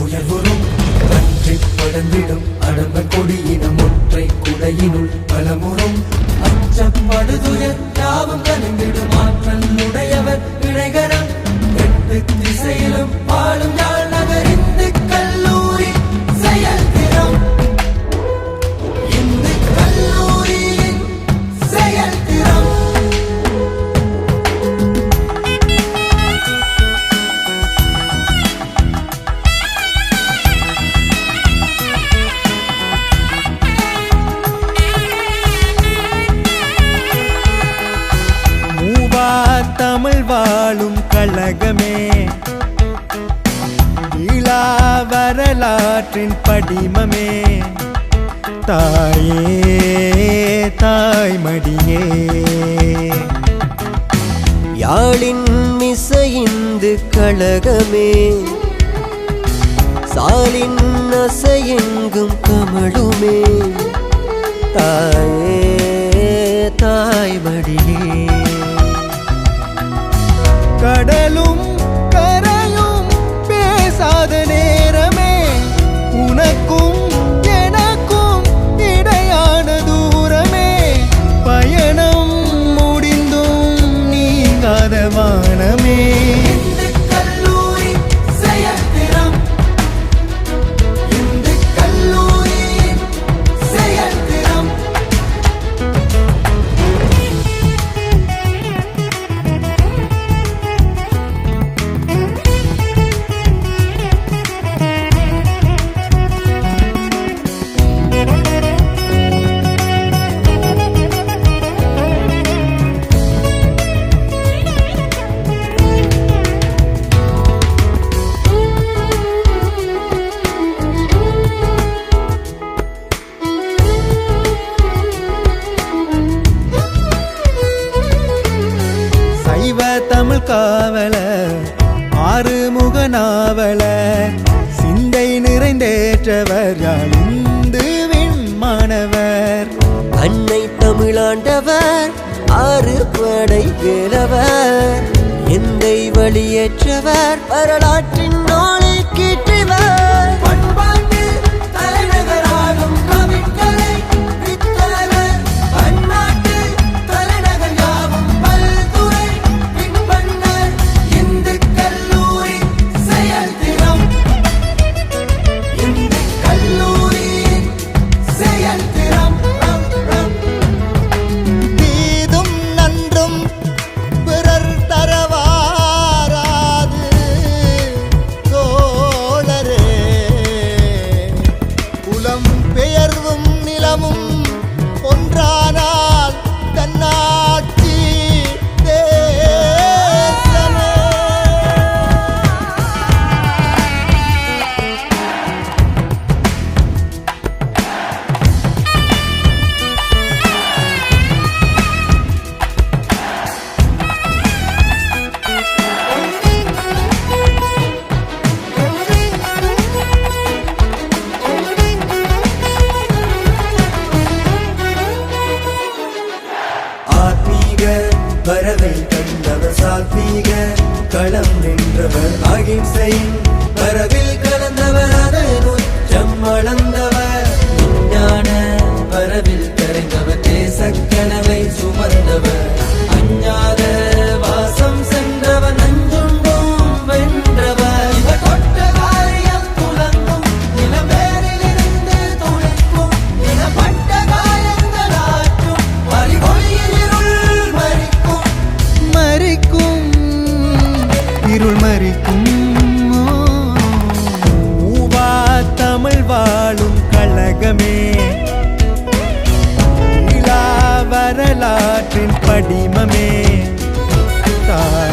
உயர்வுறும் பற்றி படர்ந்திடும் அடம்ப கொடியினம் ஒற்றை குடையினுள் பலமுறும் அச்சப்படுதுயர் யாவும் கனிந்திடும் ஆற்றல் உடையவர் இணைகரம் எட்டு திசையிலும் வாழும் யாழ் நகர் இந்து கல்லூரி செயல்திறம் இந்து கல்லூரியின் செயல்திறம். தமிழ் வாழும் கழகமே இளா வரலாற்றின் படிமமே தாயே தாய்மடியே யாழின் மிசைந்து கழகமே சாலின் அசையெங்கும் கமழுமே தாயே தாய்மடியே கடலும் கரையும் பேசாத நேரமே உனக்கும் எனக்கும் இடையான தூரமே பயணம் முடிந்தும் நீங்காத வானமே இந்து கல்லூரி செயல்திறம் இந்து கல்லூரியின் செயல்திறம். தமிழ் காவலர் ஆறுமுக நாவலர் சிந்தை நிறைந்தேற்றவர் யாழிந்து விண்மானவர் அன்னை தமிழாண்டவர் ஆறு படை வேலவர் எந்தை வழியேற்றவர் வரலாற்றின் நோளை கீற்றிவர் பண்பாட்டு தலைநகராகும் கவிஞரை வித்தவர் பன்னாட்டு தலைநகர் யாவும் பல்துறை பின்பன்னர் இந்து கல்லூரி செயல்திறம் இந்து கல்லூரியின் செயல்திறம். தீதும் நன்றும் பிறர் தரவாராது தோழரே குலம் பெயர்வும் நிலமும் ஒன்றானால் தன்னாட்சி தேசமே. ஆத்மீக வரவை கண்டவர் சாத்மீக களம் நின்றவர் அகிம்சையின் வரவில் கலந்தவர் அதன் உச்சம் அளந்தவர் விஞ்ஞான வரவில் கரைந்தவர் தேசக்கனவை சுமந்தவர் அஞ்ஞாத வாசம் சென்றவர் நஞ்சுண்டும் வென்றவர் இவர் கொட்ட காரியம் துலங்கும் இளம்பேரிலிருந்து துணிக்கும் இனப்பட்ட காயங்களாற்றும் அறிவொளியில் இருள் மறிக்கும் மறிக்கும் இருள் மறிக்கும் மூவா தமிழ் வாழும் கழகமே இளா வரலாற்றின் படிமமே தாய்